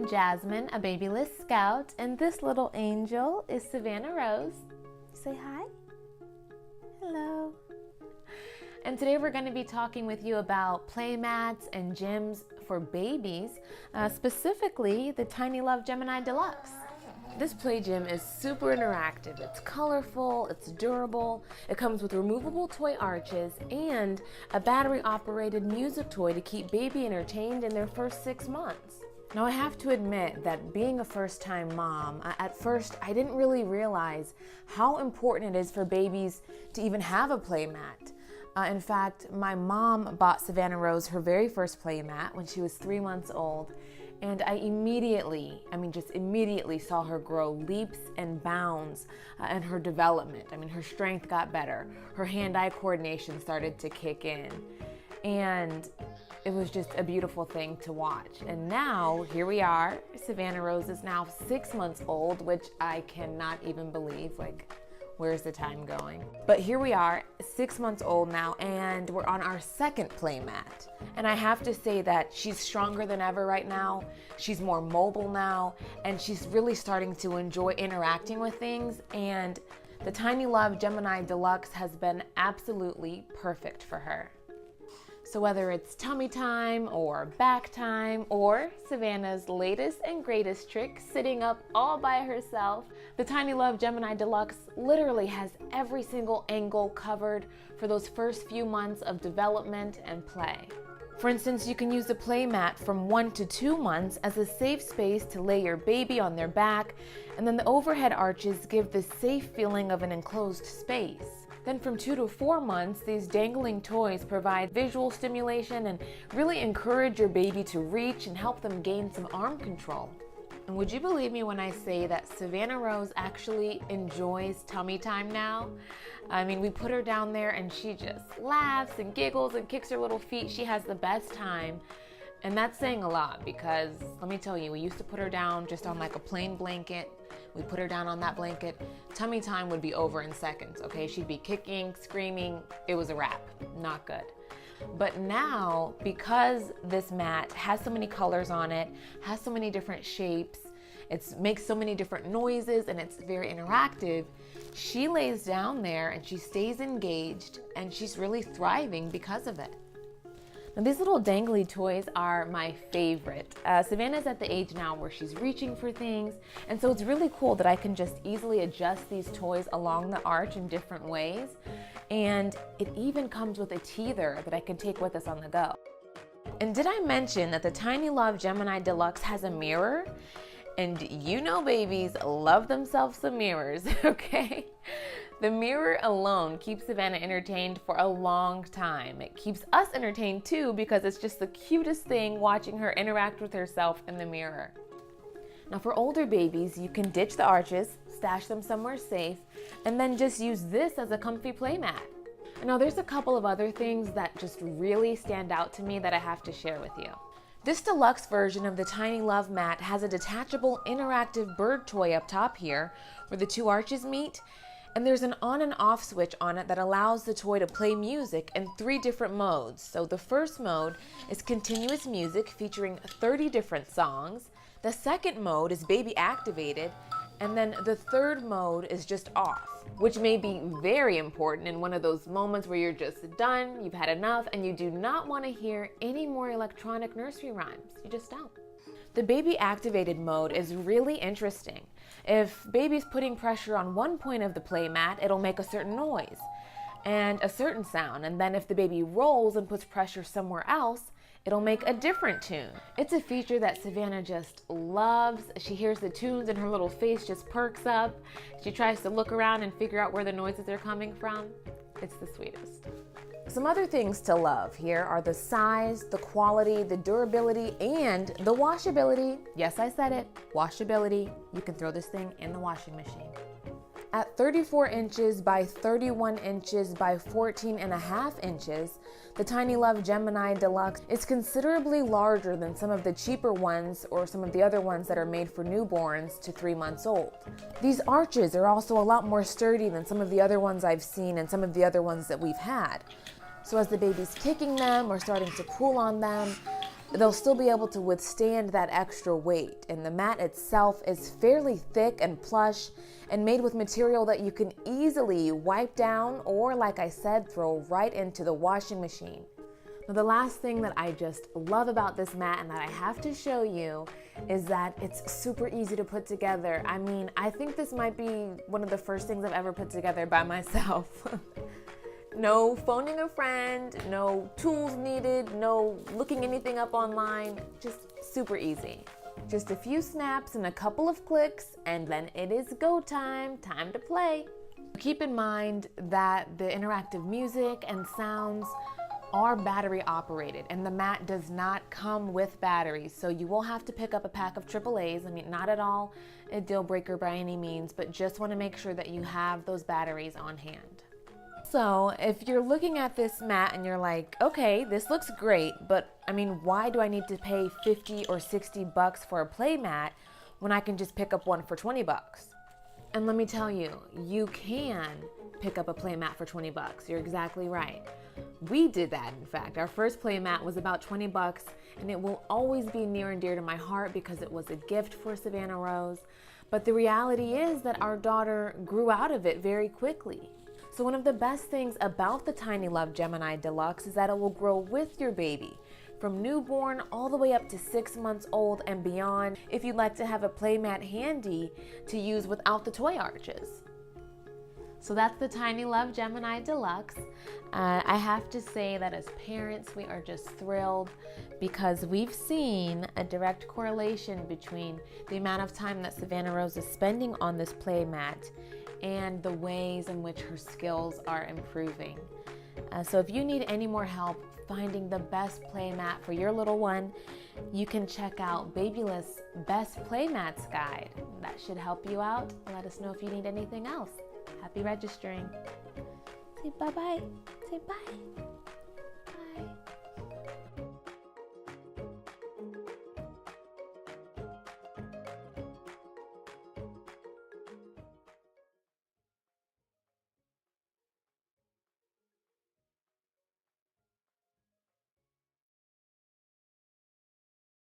Jasmine, a Babylist Scout, and this little angel is Savannah Rose. Say hi. Hello. And today we're going to be talking with you about play mats and gyms for babies, specifically the Tiny Love Gymini Deluxe. This play gym is super interactive. It's colorful, it's durable, it comes with removable toy arches and a battery-operated music toy to keep baby entertained in their first 6 months. Now I have to admit that being a first-time mom, at first I didn't really realize how important it is for babies to even have a play mat. In fact, my mom bought Savannah Rose her very first play mat when she was 3 months old. And I immediately saw her grow leaps and bounds in her development. Her strength got better. Her hand-eye coordination started to kick in. And it was just a beautiful thing to watch. And now, here we are. Savannah Rose is now 6 months old, which I cannot even believe. Where's the time going? But here we are, 6 months old now, and we're on our second play mat. And I have to say that she's stronger than ever right now. She's more mobile now, and she's really starting to enjoy interacting with things. And the Tiny Love Gymini Deluxe has been absolutely perfect for her. So whether it's tummy time or back time or Savannah's latest and greatest trick, sitting up all by herself, the Tiny Love Gymini Deluxe literally has every single angle covered for those first few months of development and play. For instance, you can use the play mat from 1 to 2 months as a safe space to lay your baby on their back, and then the overhead arches give the safe feeling of an enclosed space. Then from 2 to 4 months, these dangling toys provide visual stimulation and really encourage your baby to reach and help them gain some arm control. And would you believe me when I say that Savannah Rose actually enjoys tummy time now? We put her down there and she just laughs and giggles and kicks her little feet. She has the best time. And that's saying a lot because, let me tell you, we used to put her down just on a plain blanket. We put her down on that blanket. Tummy time would be over in seconds, okay? She'd be kicking, screaming. It was a wrap. Not good. But now, because this mat has so many colors on it, has so many different shapes, it makes so many different noises, and it's very interactive, she lays down there and she stays engaged, and she's really thriving because of it. Now, these little dangly toys are my favorite. Savannah's at the age now where she's reaching for things, and so it's really cool that I can just easily adjust these toys along the arch in different ways, and it even comes with a teether that I can take with us on the go. And did I mention that the Tiny Love Gymini Deluxe has a mirror? And you know babies love themselves some mirrors, okay? The mirror alone keeps Savannah entertained for a long time. It keeps us entertained too because it's just the cutest thing watching her interact with herself in the mirror. Now for older babies, you can ditch the arches, stash them somewhere safe, and then just use this as a comfy play mat. Now there's a couple of other things that just really stand out to me that I have to share with you. This deluxe version of the Tiny Love mat has a detachable interactive bird toy up top here where the 2 arches meet. And there's an on and off switch on it that allows the toy to play music in 3 different modes. So the first mode is continuous music featuring 30 different songs. The second mode is baby activated. And then the third mode is just off, which may be very important in one of those moments where you're just done, you've had enough, and you do not want to hear any more electronic nursery rhymes. You just don't. The baby activated mode is really interesting. If baby's putting pressure on one point of the play mat, it'll make a certain noise and a certain sound. And then if the baby rolls and puts pressure somewhere else, it'll make a different tune. It's a feature that Savannah just loves. She hears the tunes and her little face just perks up. She tries to look around and figure out where the noises are coming from. It's the sweetest. Some other things to love here are the size, the quality, the durability, and the washability. Yes, I said it, washability. You can throw this thing in the washing machine. At 34 inches by 31 inches by 14.5 inches, the Tiny Love Gymini Deluxe is considerably larger than some of the cheaper ones or some of the other ones that are made for newborns to 3 months old. These arches are also a lot more sturdy than some of the other ones I've seen and some of the other ones that we've had. So as the baby's kicking them or starting to pull on them, they'll still be able to withstand that extra weight. And the mat itself is fairly thick and plush and made with material that you can easily wipe down or, like I said, throw right into the washing machine. Now, the last thing that I just love about this mat and that I have to show you is that it's super easy to put together. I mean, I think this might be one of the first things I've ever put together by myself. No phoning a friend, no tools needed, no looking anything up online, just super easy. Just a few snaps and a couple of clicks, and then it is go time, time to play. Keep in mind that the interactive music and sounds are battery operated, and the mat does not come with batteries, so you will have to pick up a pack of AAAs. I mean, not at all a deal breaker by any means, but just want to make sure that you have those batteries on hand. So if you're looking at this mat and you're like, okay, this looks great, but I mean, why do I need to pay 50 or 60 bucks for a play mat when I can just pick up one for 20 bucks? And let me tell you, you can pick up a play mat for 20 bucks. You're exactly right. We did that, in fact. Our first play mat was about 20 bucks, and it will always be near and dear to my heart because it was a gift for Savannah Rose. But the reality is that our daughter grew out of it very quickly. So one of the best things about the Tiny Love Gymini Deluxe is that it will grow with your baby, from newborn all the way up to 6 months old and beyond, if you'd like to have a play mat handy to use without the toy arches. So that's the Tiny Love Gymini Deluxe. I have to say that as parents, we are just thrilled because we've seen a direct correlation between the amount of time that Savannah Rose is spending on this play mat and the ways in which her skills are improving. So if you need any more help finding the best play mat for your little one, you can check out Babylist's Best Play Mats Guide. That should help you out. Let us know if you need anything else. Happy registering. Say bye-bye. Say bye.